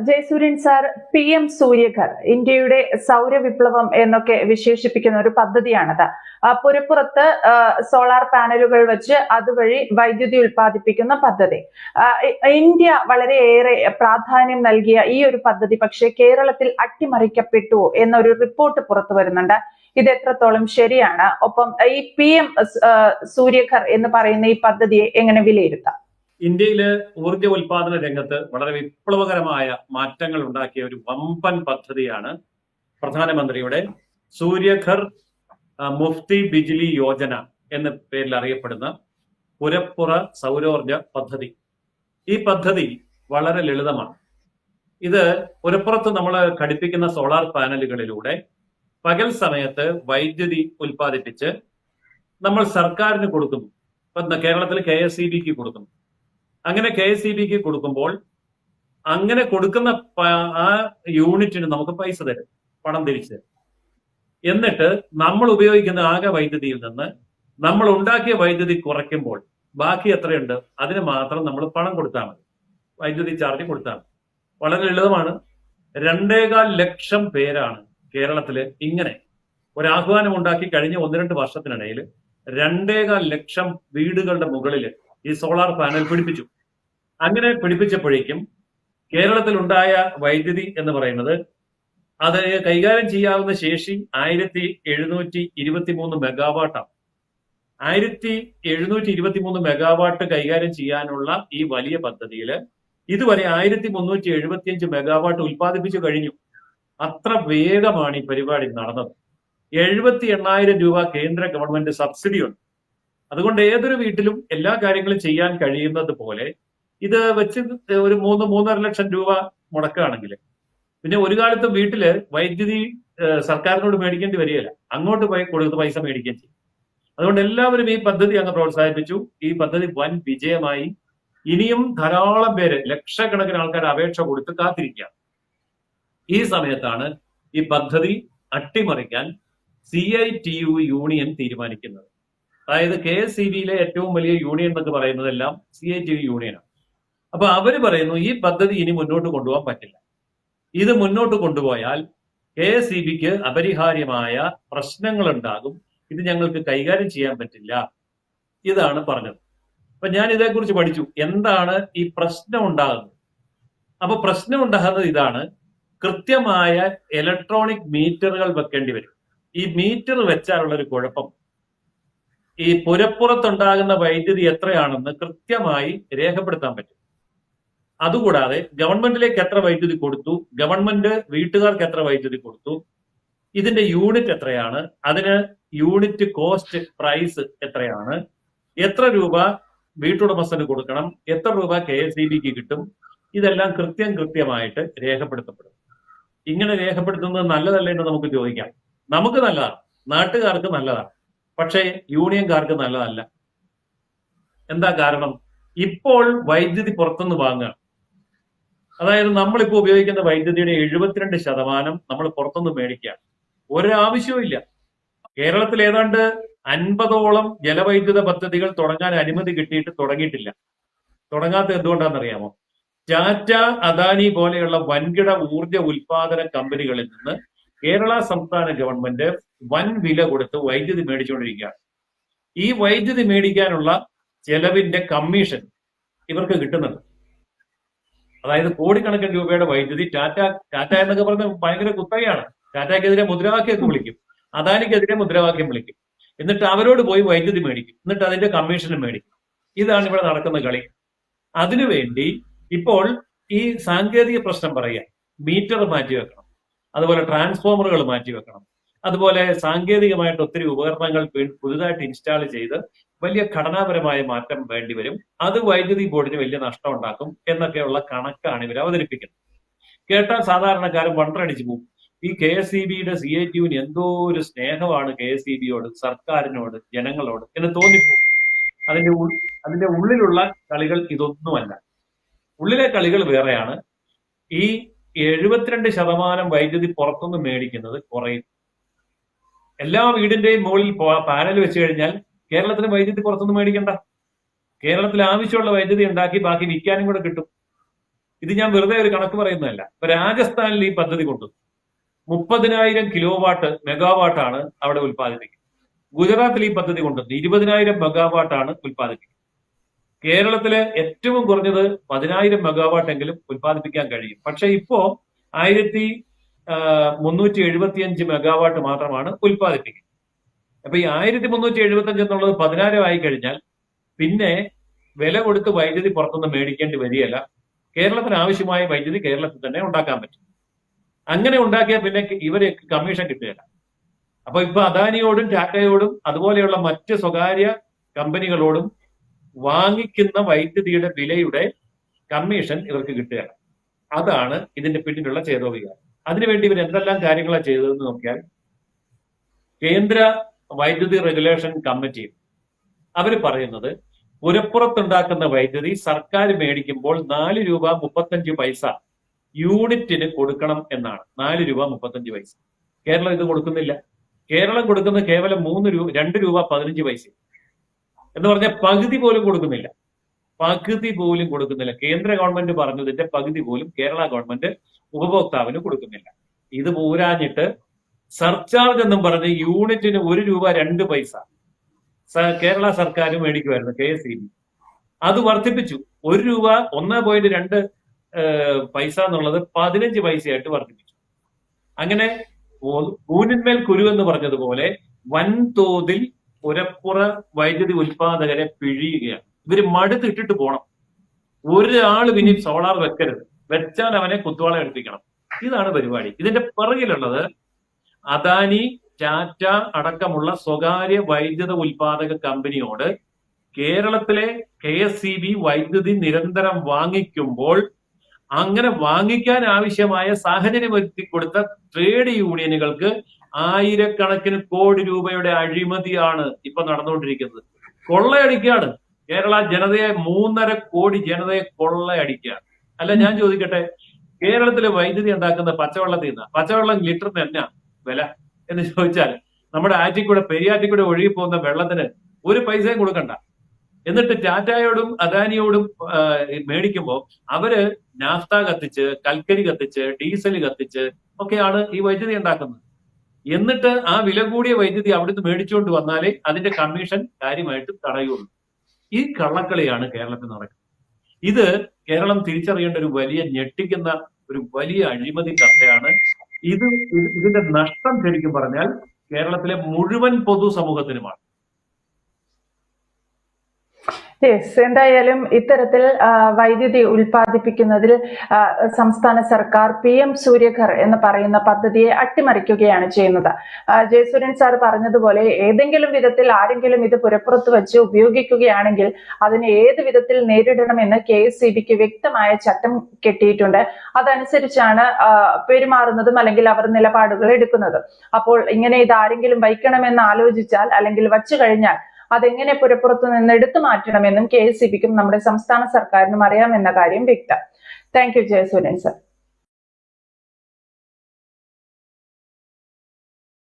Jayasuryan sir, PM Surya Ghar ഇന്ത്യയുടെ സൗരവിപ്ലവം എന്നൊക്കെ വിശേഷിപ്പിക്കുന്ന ഒരു പദ്ധതിയാണത്. പുരപ്പുറത്ത് സോളാർ പാനലുകൾ വെച്ച് അതുവഴി വൈദ്യുതി ഉൽപ്പാദിപ്പിക്കുന്ന പദ്ധതി. ഇന്ത്യ വളരെയേറെ പ്രാധാന്യം നൽകിയ ഈ ഒരു പദ്ധതി പക്ഷേ കേരളത്തിൽ അട്ടിമറിക്കപ്പെട്ടു എന്നൊരു റിപ്പോർട്ട് പുറത്തു വരുന്നുണ്ട്. ഇത് എത്രത്തോളം ശരിയാണ്? ഒപ്പം ഈ PM സൂര്യഘർ എന്ന് പറയുന്ന ഈ പദ്ധതിയെ എങ്ങനെ വിലയിരുത്താം? ഇന്ത്യയിലെ ഊർജ ഉൽപാദന രംഗത്ത് വളരെ വിപ്ലവകരമായ മാറ്റങ്ങൾ ഉണ്ടാക്കിയ ഒരു വമ്പൻ പദ്ധതിയാണ് പ്രധാനമന്ത്രിയുടെ സൂര്യഘർ മുഫ്തി ബിജ്ലി യോജന എന്ന പേരിൽ അറിയപ്പെടുന്ന പുരപ്പുറ സൗരോർജ പദ്ധതി. ഈ പദ്ധതി വളരെ ലളിതമാണ്. ഇത് പുരപ്പുറത്ത് നമ്മൾ ഘടിപ്പിക്കുന്ന സോളാർ പാനലുകളിലൂടെ പകൽ സമയത്ത് വൈദ്യുതി ഉൽപ്പാദിപ്പിച്ച് നമ്മൾ സർക്കാരിന് കൊടുക്കുന്നു. ഇപ്പൊ കേരളത്തിൽ KSEBക്ക് കൊടുക്കുന്നു. അങ്ങനെ KSEBക്ക് കൊടുക്കുമ്പോൾ അങ്ങനെ കൊടുക്കുന്ന ആ യൂണിറ്റിന് നമുക്ക് പൈസ തരും, പണം തിരിച്ചു തരും. എന്നിട്ട് നമ്മൾ ഉപയോഗിക്കുന്ന ആകെ വൈദ്യുതിയിൽ നിന്ന് നമ്മൾ ഉണ്ടാക്കിയ വൈദ്യുതി കുറയ്ക്കുമ്പോൾ ബാക്കി എത്രയുണ്ട് അതിന് മാത്രം നമ്മൾ പണം കൊടുത്താൽ മതി, വൈദ്യുതി ചാർജ് കൊടുത്താൽ മതി. വളരെ ലളിതമാണ്. 2.25 ലക്ഷം പേരാണ് കേരളത്തില് ഇങ്ങനെ ഒരു ആഹ്വാനം ഉണ്ടാക്കി കഴിഞ്ഞ 1-2 വർഷത്തിനിടയിൽ 2.25 ലക്ഷം വീടുകളുടെ മുകളിൽ ഈ സോളാർ പാനൽ പിടിപ്പിച്ചു. അങ്ങനെ പിടിപ്പിച്ചപ്പോഴേക്കും കേരളത്തിൽ ഉണ്ടായ വൈദ്യുതി എന്ന് പറയുന്നത് അത് കൈകാര്യം ചെയ്യാവുന്ന ശേഷി 1723 മെഗാവാട്ടാണ്. 1723 മെഗാവാട്ട് കൈകാര്യം ചെയ്യാനുള്ള ഈ വലിയ പദ്ധതിയിൽ ഇതുവരെ 1375 മെഗാവാട്ട് ഉൽപ്പാദിപ്പിച്ചു കഴിഞ്ഞു. അത്ര വേഗമാണ് ഈ പരിപാടി നടന്നത്. 78,000 രൂപ കേന്ദ്ര ഗവൺമെന്റ് സബ്സിഡി ഉണ്ട്. അതുകൊണ്ട് ഏതൊരു വീട്ടിലും എല്ലാ കാര്യങ്ങളും ചെയ്യാൻ കഴിയുന്നത് പോലെ ഇത് വെച്ച് ഒരു 3-3.5 ലക്ഷം രൂപ മുടക്കുകയാണെങ്കിൽ പിന്നെ ഒരു കാലത്ത് വീട്ടില് വൈദ്യുതി സർക്കാരിനോട് മേടിക്കേണ്ടി വരികയില്ല, അങ്ങോട്ട് പോയി കൊടുത്ത് പൈസ മേടിക്കുകയും ചെയ്യും. അതുകൊണ്ട് എല്ലാവരും ഈ പദ്ധതി അങ്ങ് പ്രോത്സാഹിപ്പിച്ചു. ഈ പദ്ധതി വൻ വിജയമായി. ഇനിയും ധാരാളം പേര്, ലക്ഷക്കണക്കിന് ആൾക്കാർ അപേക്ഷ കൊടുത്ത് കാത്തിരിക്കുകയാണ്. ഈ സമയത്താണ് ഈ പദ്ധതി അട്ടിമറിക്കാൻ CITU യൂണിയൻ തീരുമാനിക്കുന്നത്. അതായത് KSEBയിലെ ഏറ്റവും വലിയ യൂണിയൻ എന്നൊക്കെ പറയുന്നതെല്ലാം CITU യൂണിയനാണ്. അപ്പൊ അവര് പറയുന്നു ഈ പദ്ധതി ഇനി മുന്നോട്ട് കൊണ്ടുപോകാൻ പറ്റില്ല. ഇത് മുന്നോട്ട് കൊണ്ടുപോയാൽ KSEBക്ക് അപരിഹാര്യമായ പ്രശ്നങ്ങൾ ഉണ്ടാകും, ഇത് ഞങ്ങൾക്ക് കൈകാര്യം ചെയ്യാൻ പറ്റില്ല, ഇതാണ് പറഞ്ഞത്. അപ്പൊ ഞാൻ ഇതേക്കുറിച്ച് പഠിച്ചു, എന്താണ് ഈ പ്രശ്നം ഉണ്ടാകുന്നത്. അപ്പൊ പ്രശ്നം ഉണ്ടാകുന്നത് ഇതാണ്: കൃത്യമായ ഇലക്ട്രോണിക് മീറ്ററുകൾ വെക്കേണ്ടി വരും. ഈ മീറ്റർ വെച്ചാലുള്ള ഒരു കുഴപ്പം, ഈ പുരപ്പുറത്തുണ്ടാകുന്ന വൈദ്യുതി എത്രയാണെന്ന് കൃത്യമായി രേഖപ്പെടുത്താൻ പറ്റും. അതുകൂടാതെ ഗവൺമെന്റിലേക്ക് എത്ര വൈദ്യുതി കൊടുത്തു, ഗവൺമെന്റ് വീട്ടുകാർക്ക് എത്ര വൈദ്യുതി കൊടുത്തു, ഇതിന്റെ യൂണിറ്റ് എത്രയാണ്, അതിന് യൂണിറ്റ് കോസ്റ്റ് പ്രൈസ് എത്രയാണ്, എത്ര രൂപ വീട്ടുടമസ്ഥന് കൊടുക്കണം, എത്ര രൂപ KSEBക്ക് കിട്ടും, ഇതെല്ലാം കൃത്യമായിട്ട് രേഖപ്പെടുത്തപ്പെടും. ഇങ്ങനെ രേഖപ്പെടുത്തുന്നത് നല്ലതല്ലേ എന്ന് നമുക്ക് ചോദിക്കാം. നമുക്ക് നല്ലതാണ്, നാട്ടുകാർക്ക് നല്ലതാണ്, പക്ഷേ യൂണിയൻകാർക്ക് നല്ലതല്ല. എന്താ കാരണം? ഇപ്പോൾ വൈദ്യുതി പുറത്തുനിന്ന് വാങ്ങുക. അതായത് നമ്മളിപ്പോൾ ഉപയോഗിക്കുന്ന വൈദ്യുതിയുടെ 72% നമ്മൾ പുറത്തുനിന്ന് മേടിക്കുകയാണ്. ഒരാവശ്യവും ഇല്ല. കേരളത്തിൽ ഏതാണ്ട് 50ഓളം ജലവൈദ്യുത പദ്ധതികൾ തുടങ്ങാൻ അനുമതി കിട്ടിയിട്ട് തുടങ്ങിയിട്ടില്ല. തുടങ്ങാത്ത എന്തുകൊണ്ടാണെന്നറിയാമോ? ടാറ്റ, അദാനി പോലെയുള്ള വൻകിട ഊർജ ഉൽപാദന കമ്പനികളിൽ നിന്ന് കേരള സംസ്ഥാന ഗവൺമെന്റ് വൻ വില കൊടുത്ത് വൈദ്യുതി മേടിച്ചുകൊണ്ടിരിക്കുകയാണ്. ഈ വൈദ്യുതി മേടിക്കാനുള്ള ചെലവിന്റെ കമ്മീഷൻ ഇവർക്ക് കിട്ടുന്നുണ്ട്. അതായത് കോടിക്കണക്കിന് രൂപയുടെ വൈദ്യുതി ടാറ്റ എന്നൊക്കെ പറഞ്ഞ ഭയങ്കര കുത്തകയാണ്. ടാറ്റയ്ക്കെതിരെ മുദ്രാവാക്യമൊക്കെ വിളിക്കും, അദാനിക്കെതിരെ മുദ്രാവാക്യം വിളിക്കും. എന്നിട്ട് അവരോട് പോയി വൈദ്യുതി മേടിക്കും, എന്നിട്ട് അതിന്റെ കമ്മീഷനും മേടിക്കും. ഇതാണ് ഇവിടെ നടക്കുന്ന കളി. അതിനുവേണ്ടി ഇപ്പോൾ ഈ സാങ്കേതിക പ്രശ്നം പറയുക, മീറ്റർ മാറ്റിവെക്കണം, അതുപോലെ ട്രാൻസ്ഫോമറുകൾ മാറ്റിവെക്കണം, അതുപോലെ സാങ്കേതികമായിട്ട് ഒത്തിരി ഉപകരണങ്ങൾ പുതുതായിട്ട് ഇൻസ്റ്റാൾ ചെയ്ത് വലിയ ഘടനാപരമായ മാറ്റം വേണ്ടിവരും. അത് വൈദ്യുതി ബോർഡിന് വലിയ നഷ്ടം ഉണ്ടാക്കും എന്നൊക്കെയുള്ള കണക്കാണ് ഇവർ അവതരിപ്പിക്കുന്നത്. കേട്ടാൽ സാധാരണക്കാരൻ വണ്ടടിച്ചു പോകും. ഈ KSEBയുടെ CITUവിന് എന്തോ ഒരു സ്നേഹമാണ് KSEBയോട്, സർക്കാരിനോട്, ജനങ്ങളോട് എന്ന് തോന്നിപ്പോകും. അതിന്റെ ഉള്ളിലുള്ള കളികൾ ഇതൊന്നുമല്ല. ഉള്ളിലെ കളികൾ വേറെയാണ്. ഈ 72% വൈദ്യുതി പുറത്തുനിന്ന് മേടിക്കുന്നത് കുറയും. എല്ലാ വീടിന്റെയും മുകളിൽ പാനൽ വെച്ച് കഴിഞ്ഞാൽ കേരളത്തിന് വൈദ്യുതി പുറത്തുനിന്ന് മേടിക്കണ്ട. കേരളത്തിൽ ആവശ്യമുള്ള വൈദ്യുതി ഉണ്ടാക്കി ബാക്കി വിൽക്കാനും കൂടെ കിട്ടും. ഇത് ഞാൻ വെറുതെ ഒരു കണക്ക് പറയുന്നതല്ല. ഇപ്പൊ രാജസ്ഥാനിൽ ഈ പദ്ധതി കൊണ്ടുവന്നു. 30,000 കിലോവാട്ട് മെഗാവാട്ടാണ് അവിടെ ഉൽപ്പാദിപ്പിക്കുന്നത്. ഗുജറാത്തിൽ ഈ പദ്ധതി കൊണ്ടുവന്നു 20,000 മെഗാവാട്ടാണ് ഉൽപ്പാദിപ്പിക്കുന്നത്. കേരളത്തില് ഏറ്റവും കുറഞ്ഞത് 10,000 മെഗാവാട്ട് എങ്കിലും ഉൽപ്പാദിപ്പിക്കാൻ കഴിയും. പക്ഷെ ഇപ്പോ 1375 മെഗാവാട്ട് മാത്രമാണ് ഉൽപ്പാദിപ്പിക്കുന്നത്. അപ്പൊ ഈ 1375 എന്നുള്ളത് 10,000 ആയി കഴിഞ്ഞാൽ പിന്നെ വില കൊടുത്ത് വൈദ്യുതി പുറത്തുനിന്ന് മേടിക്കേണ്ടി വരികയല്ല. കേരളത്തിന് ആവശ്യമായ വൈദ്യുതി കേരളത്തിൽ തന്നെ ഉണ്ടാക്കാൻ പറ്റും. അങ്ങനെ ഉണ്ടാക്കിയാൽ പിന്നെ ഇവര് കമ്മീഷൻ കിട്ടുകയില്ല. അപ്പൊ ഇപ്പൊ അദാനിയോടും ടാറ്റയോടും അതുപോലെയുള്ള മറ്റ് സ്വകാര്യ കമ്പനികളോടും വാങ്ങിക്കുന്ന വൈദ്യുതിയുടെ വിലയുടെ കമ്മീഷൻ ഇവർക്ക് കിട്ടുകയാണ്. അതാണ് ഇതിന്റെ പിന്നിലുള്ള ചേതോവികാരം. അതിനുവേണ്ടി ഇവർ എന്തെല്ലാം കാര്യങ്ങളാണ് ചെയ്തതെന്ന് നോക്കിയാൽ, കേന്ദ്ര വൈദ്യുതി റെഗുലേഷൻ കമ്മിറ്റി അവർ പറയുന്നത് പുരപ്പുറത്തുണ്ടാക്കുന്ന വൈദ്യുതി സർക്കാർ മേടിക്കുമ്പോൾ 4 രൂപ 35 പൈസ യൂണിറ്റിന് കൊടുക്കണം എന്നാണ്. 4 രൂപ 35 പൈസ. കേരളം ഇത് കൊടുക്കുന്നില്ല. കേരളം കൊടുക്കുന്നത് കേവലം 2 രൂപ 15 പൈസ എന്ന് പറഞ്ഞാൽ പകുതി പോലും കൊടുക്കുന്നില്ല. പകുതി പോലും കൊടുക്കുന്നില്ല. കേന്ദ്ര ഗവൺമെന്റ് പറഞ്ഞതിന്റെ പകുതി പോലും കേരള ഗവൺമെന്റ് ഉപഭോക്താവിന് കൊടുക്കുന്നില്ല. ഇത് പോരാഞ്ഞിട്ട് സർചാർജ് എന്നും പറഞ്ഞ് യൂണിറ്റിന് 1 രൂപ 2 പൈസ കേരള സർക്കാർ മേടിക്കുമായിരുന്നു, KSEB. അത് വർദ്ധിപ്പിച്ചു. 1 രൂപ 1.2 പൈസ എന്നുള്ളത് 15 പൈസയായിട്ട് വർദ്ധിപ്പിച്ചു. അങ്ങനെ ഊനിന്മേൽ കുരു എന്ന് പറഞ്ഞതുപോലെ വൻതോതിൽ പുരപ്പുറ വൈദ്യുതി ഉൽപാദകരെ പിഴിയുകയാണ്. ഇവര് മടുത്തിട്ടിട്ട് പോണം. ഒരാള് പിന്നെ സോളാർ വെക്കരുത്. വെച്ചാൽ അവനെ കുത്തുവാള എടുപ്പിക്കണം. ഇതാണ് പരിപാടി. ഇതിന്റെ പിറകിലുള്ളത് അദാനി, ടാറ്റ അടക്കമുള്ള സ്വകാര്യ വൈദ്യുത ഉൽപാദക കമ്പനിയോട് കേരളത്തിലെ KSEB വൈദ്യുതി നിരന്തരം വാങ്ങിക്കുമ്പോൾ അങ്ങനെ വാങ്ങിക്കാൻ ആവശ്യമായ സാഹചര്യം ഒരുക്കി കൊടുത്ത ട്രേഡ് യൂണിയനുകൾക്ക് ആയിരക്കണക്കിന് കോടി രൂപയുടെ അഴിമതിയാണ് ഇപ്പൊ നടന്നുകൊണ്ടിരിക്കുന്നത്. കൊള്ളയടിക്കുകയാണ്. കേരള ജനതയെ 3.5 കോടി ജനതയെ കൊള്ളയടിക്കുകയാണ്. അല്ല, ഞാൻ ചോദിക്കട്ടെ, കേരളത്തിലെ വൈദ്യുതി ഉണ്ടാക്കുന്ന പച്ചവെള്ളത്തിൽ നിന്ന് പച്ചവെള്ളം ലിറ്ററിന് എന്നാ വില എന്ന് ചോദിച്ചാൽ നമ്മുടെ ആറ്റിക്കൂടെ പെരിയാറ്റിക്കൂടെ ഒഴുകി പോകുന്ന വെള്ളത്തിന് 1 പൈസയും കൊടുക്കണ്ട. എന്നിട്ട് ടാറ്റയോടും അദാനിയോടും മേടിക്കുമ്പോൾ അവര് നാഫ്ത കത്തിച്ച്, കൽക്കരി കത്തിച്ച്, ഡീസൽ കത്തിച്ച് ഒക്കെയാണ് ഈ വൈദ്യുതി ഉണ്ടാക്കുന്നത്. എന്നിട്ട് ആ വില കൂടിയ വൈദ്യുതി അവിടുന്ന് മേടിച്ചുകൊണ്ട് വന്നാലേ അതിന്റെ കമ്മീഷൻ കാര്യമായിട്ട് തടയുള്ളൂ. ഈ കള്ളക്കളിയാണ് കേരളത്തിൽ നടക്കുന്നത്. ഇത് കേരളം തിരിച്ചറിയേണ്ട ഒരു വലിയ ഞെട്ടിക്കുന്ന ഒരു വലിയ അഴിമതി കഥയാണ്. ഇതിന്റെ നഷ്ടം ശരിക്കും പറഞ്ഞാൽ കേരളത്തിലെ മുഴുവൻ പൊതുസമൂഹത്തിനുമാണ്. എന്തായാലും ഇത്തരത്തിൽ വൈദ്യുതി ഉൽപ്പാദിപ്പിക്കുന്നതിൽ സംസ്ഥാന സർക്കാർ PM സൂര്യഘർ എന്ന് പറയുന്ന പദ്ധതിയെ അട്ടിമറിക്കുകയാണ് ചെയ്യുന്നത്. ജയസൂര്യൻ സാർ പറഞ്ഞതുപോലെ ഏതെങ്കിലും വിധത്തിൽ ആരെങ്കിലും ഇത് പുരപ്പുറത്ത് വെച്ച് ഉപയോഗിക്കുകയാണെങ്കിൽ അതിനെ ഏത് വിധത്തിൽ നേരിടണമെന്ന് KSEBക്ക് വ്യക്തമായ ചട്ടം കെട്ടിയിട്ടുണ്ട്. അതനുസരിച്ചാണ് പെരുമാറുന്നതും അല്ലെങ്കിൽ അവർ നിലപാടുകൾ എടുക്കുന്നതും. അപ്പോൾ ഇങ്ങനെ ഇത് ആരെങ്കിലും വയ്ക്കണമെന്ന് ആലോചിച്ചാൽ അല്ലെങ്കിൽ വച്ചു കഴിഞ്ഞാൽ അതെങ്ങനെ പുരപ്പുറത്തു നിന്ന് എടുത്തു മാറ്റണമെന്നും KSEBക്കും നമ്മുടെ സംസ്ഥാന സർക്കാരിനും അറിയാമെന്ന കാര്യം വ്യക്തം. Thank you Jayasuryan sir.